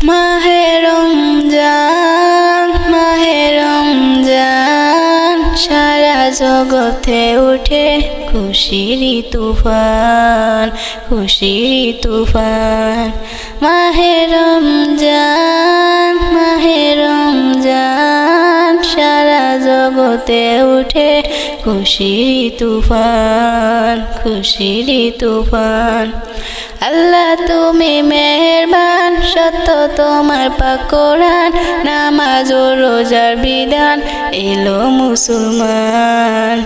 মাহে রমজান, মাহে রমজান, সারা জগতে উঠে খুশির তুফান, খুশির তুফান। মাহে রমজান, মাহে রমজান, সারা জগতে উঠে খুশির তুফান, খুশির তুফান। আল্লাহ তুমি মেহেরবান, সত্য তোমার পাক কোরআন, নামাজ ও রোজার বিধান এলো মুসলমান।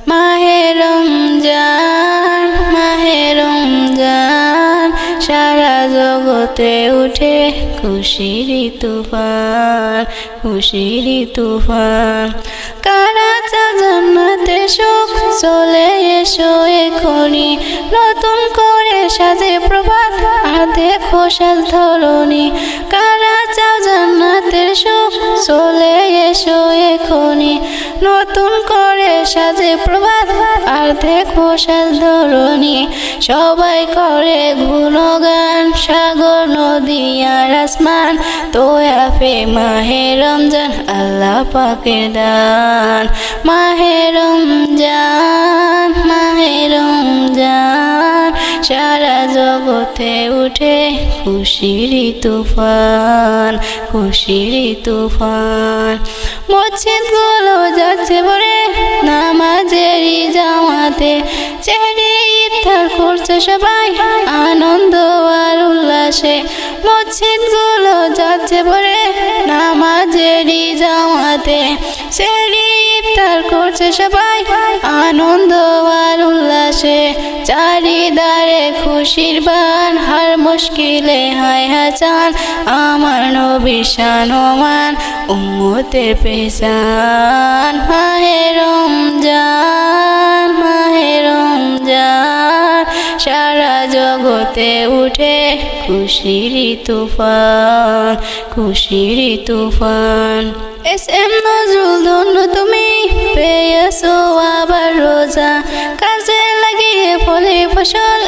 মাহে রমজান, মাহে রমজান, সারা জগতে উঠে খুশির তুফান, খুশির তুফান। কারা চাও জান্নাতে সুখ, চলে এসো এখনি, নতুন করে সাজে প্রভাত আর দেখো সাজ ধরণী। কারা চাও জান্নাতের সুখ, চলে এসো এখনি, নতুন করে সাজে প্রভাত আর দেখো সাজ ধরণী। সবাই করে গুণগান, সাগর নদী আর আসমান, তোয়াফে মাহে রমজান আল্লাহ পাকের দান। মাহে রমজান, মাহে রমজান, সারা জগতে উঠে খুশির তুফান, খুশির তুফান। মসজিদগুলো যাচ্ছে ভরে নামাজেরই জামাতে, ছেড়ে ইফতার করছে সবাই আনন্দ আর উল্লাসে। মসজিদগুলো যাচ্ছে ভরে নামাজেরই জামাতে, ছেড়ে ইফতার করছে সবাই আনন্দ আর উল্লাসে। চারিদারে খুশির বান, হার মুশকিলে হায় হাসান, আমার নবী শানওয়ান উম্মতের পেশান। মাহে রমজান, মাহে রমজান, সারা জগতে উঠে খুশির তুফান, খুশির তুফান। এস.এম. নজরুল ধন্য তুমি পেয়েছো আবার রোজা, কাজে লাগিয়ে ফলে ফসল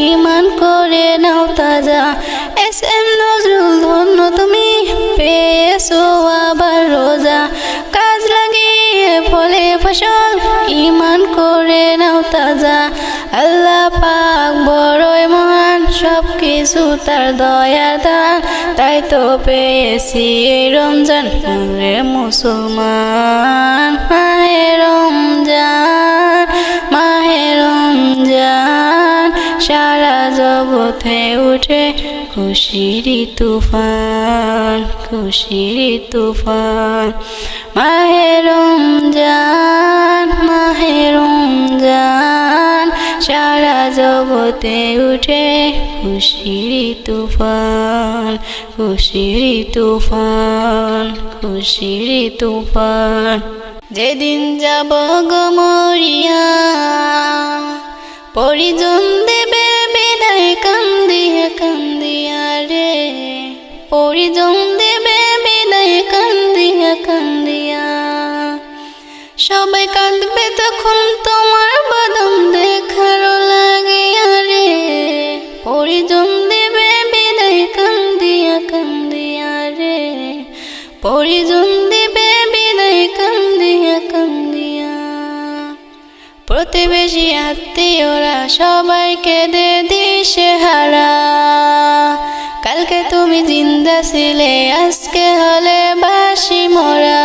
ঈমান করে নাও তাজা। এস.এম. নজরুল ধন্য তুমি পেয়েছো আবার রোজা, কাজ লাগিয়ে ফলে ফসল ঈমান করে নাও তাজা। আল্লাহ পাক বড়ই মহান, সব কিছু তার দয়ার দান, তাই তো পেয়েছি এই রমজান রে মুসলমান। মাহে রমজান, মাহে রমজান, সারা জগতে উঠে খুশির তুফান, খুশির তুফান। মাহে রমজান, মাহে রমজান, সারা জগতে উঠে খুশির তুফান, খুশির তুফান, খুশির তুফান। যেদিন যাব গো মরিয়া, পরিজন দেবে বিদায় কান্দিয়া কান্দিয়া রে, পরিজন দেবে বিদায় কান্দিয়া কান্দিয়া। সবাই কাঁদবে তখন তোমার বাদাম দেখার লাগিয়া রে, পরিজন দেবে বিদায় কান্দিয়া কান্দিয়া রে, পরিজন দেবে বিদায় কান্দিয়া কান্দিয়া। প্রতিবেশী আত্মীয়রা সবাইকে দে দিশেহারা, কালকে তুমি জিন্দা ছিলে আজকে হলে বাসি মরা।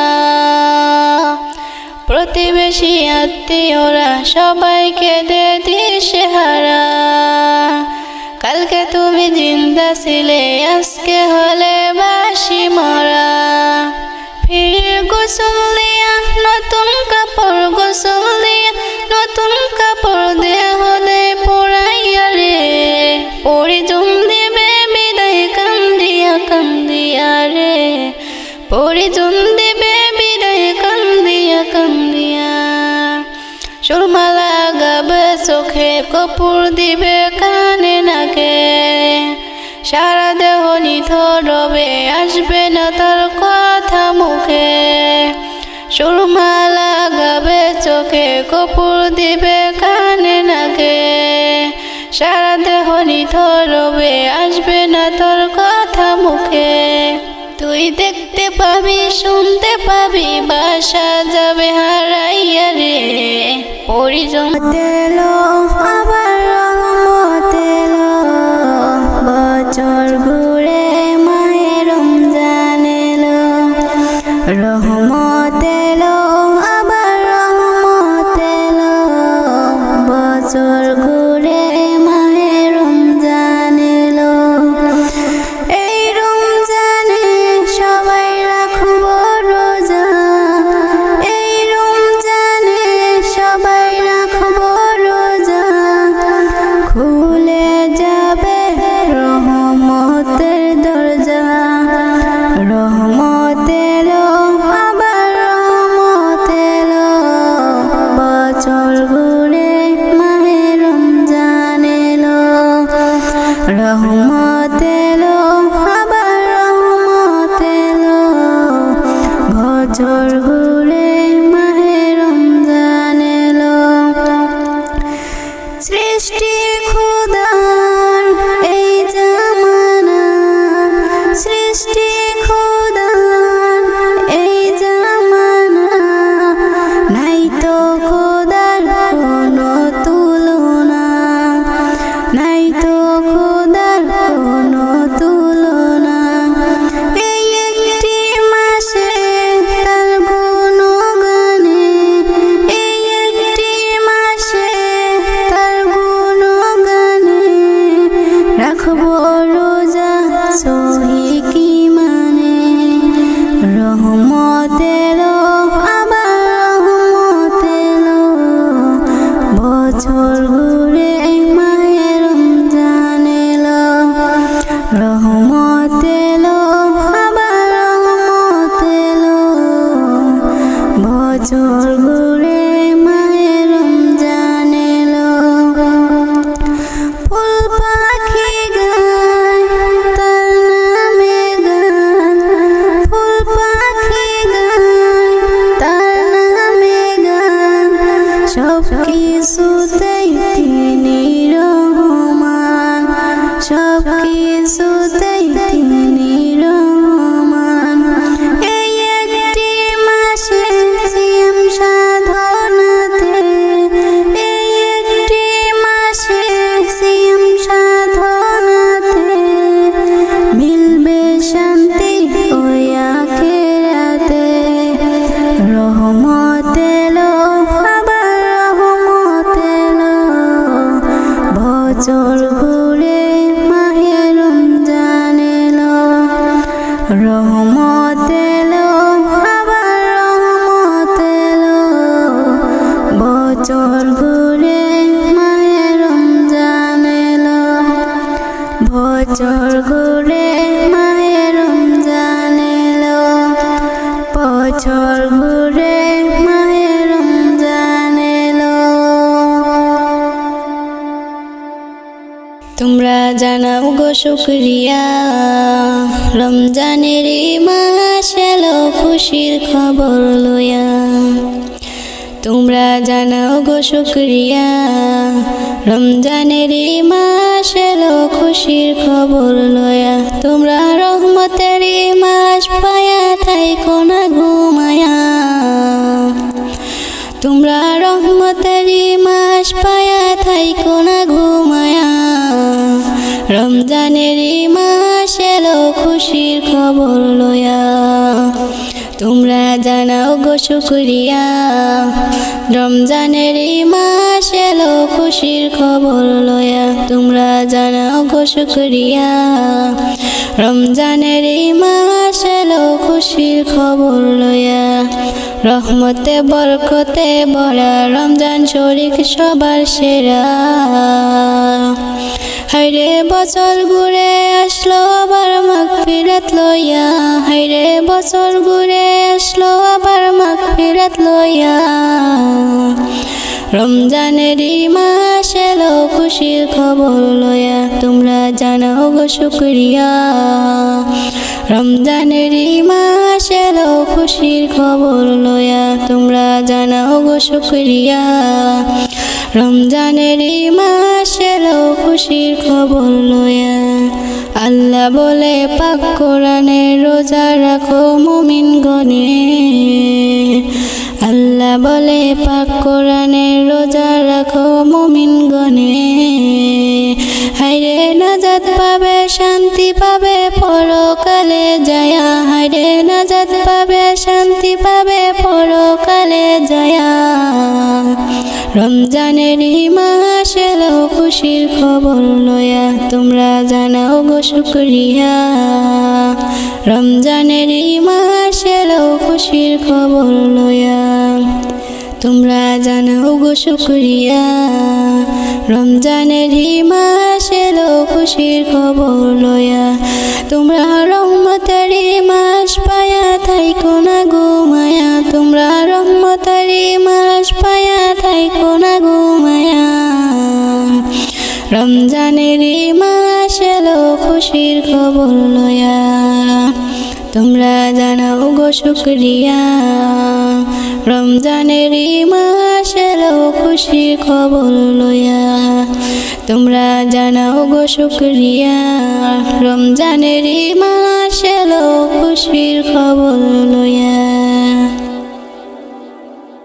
প্রতিবেশী আত্মীয়রা সবাইকে দে দিশেহারা, কালকে তুমি জিন্দা ছিলে আজকে হলে বাসি মরা। ফির গোসল দিয়া নতুন কাপড়, গোসল দিয়া নতুন কাপড় দেহ দে পরাইয়া রে, পরিজন দেবে বিদায় কান্দিয়া কান্দিয়া রে, পরিজন দেবে বিদায় কান্দিয়া কান্দিয়া। সুরমা লাগাবে চোখে, কপুর দিবে কানে নাকে, সারা দেহ নিথর রবে আসবে না তার কথা মুখে। সুরমা লাগাবে চোখে, কপুর দিবে কানে নাকে, সারা দেহ নিথর রবে আসবে না তোর কথা কথা মুখে। তুই দেখতে পাবি শুনতে পাবি বাসা যাবে হারাইয়া রে। পরিজমত এলো আবার রহমত এলো, বছর ঘুরে মাহে রমজান এলো। রহমত এলো আবার রহমত এলো, বছর ঘুরে মাহে রমজান এলো। এই রমজানে সবাই রাখবো রোজা, এই রমজানে সবাই রাখবো রোজা। খুলে যাবে রহমতের দরজা। রহমত এলো আবার রহমত এলো, বছর ঘুরে মাহে রমজান এলো। রহমত এলো আবার রহমত এলো, বছর ঘুরে মাহে রমজান এলো। সৃষ্টি খোদার এই জামানা, সৃষ্টি খোদার এই জামানা, নাই তো খোদার কোনো তুলনা, নাই তো খোদার কোনো তুলনা। এই একটি মাসে তার গুণগানে, এই একটি মাসে তার গুণগানে, রাখবো রোজা সহি কি মানে। রহমত এলো আবার রহমত এলো, বছর ঘুরে মাহে রমজান এলো। রহমত এলো আবার রহমত এলো, বছর ঘুরে মাহে রমজান এলো। ফুল পাখি গায় তার নামে গান, ফুল পাখি গায় তার নামে গান, সব কিছুতেই তিনি রহমান, সব কিছুতেই তিনি রহমান। এই একটি মাসে সিয়াম সাধনাতে, এই একটি মাসে সিয়াম সাধনাতে, মিলবে শান্তি ওই আখিরাতে। রহমত এলো আবার রহমত এলো, বছর ঘুরে মাহে রমজান এলো। রহমত এলো আবার রহমত এলো, বছর ঘুরে মাহে রমজান এলো। বছর ঘুরে মাহে রমজান এলো, বছর ঘুরে মাহে রমজান এলো। তোমরা জানাও গো শুকরিয়া, রমজানের মাস এলো খুশির খবর লইয়া। তোমরা জানাও গো শুকরিয়া, রমজানের মাস এলো খুশির খবর লইয়া। তোমরা রহমতের মাস পায়া থাইকো না ঘুমায়া, তোমরা রহমতের মাস পায়া থাইকো না ঘুমায়া। রমজানের মাস এলো খুশির খবর লইয়া। তোমরা জানাও গো শুকরিয়া, রমজানের মাস এলো খুশির খবর লইয়া। তোমরা জানাও গো শুকরিয়া, রমজানের মাস এলো খুশির খবর লইয়া। রহমতে বরকতে ভরা রমজান শরীফ সবার সেরা। হায়রে বছর ঘুরে আসলো আবার মাগফিরাত লইয়া, হায়রে বছর ঘুরে আসলো আবার মাগফিরাত লইয়া। রমজানের মাস এলো খুশির খবর লইয়া। তোমরা জানাও গো শুকরিয়া, রমজানের মাস এলো খুশির খবর লইয়া। তোমরা জানাও গো শুকরিয়া, রমজানেরই মাস এলো খুশির খবর লয়া আল্লাহ বলে পাক কোরআনে রোজা রাখো মুমিন গণে আল্লাহ বলে পাক কোরআনে রোজা রাখো মুমিন গণে হায়রে নাজাত পাবে শান্তি পাবে পরকালে যায়া হায়রে নাজাত পাবে শান্তি পাবে পরকালে যায়া রমজানেরই মাস এলো খুশির খবর লয়া তোমরা জানাও গো শুকরিয়া রমজানেরই মাস এলো খুশির খবর লয়া তোমরা জানাও গো শুকরিয়া রমজানেরই মাস এলো খুশির খবর লয়া তোমরা রহমতেরই মাস পায়া থাইকো না গো মায়া তোমরা রহমতেরই মাস পায়া থাইকো না গো মায়া রমজানেরই মাস এলো খুশির খবর লয়া তোমরা জানাও গো শুকরিয়া রমজানেরই মাস এলো খুশির খবর লয়া তোমরা জানাও গো শুকরিয়া রমজানেরই মাস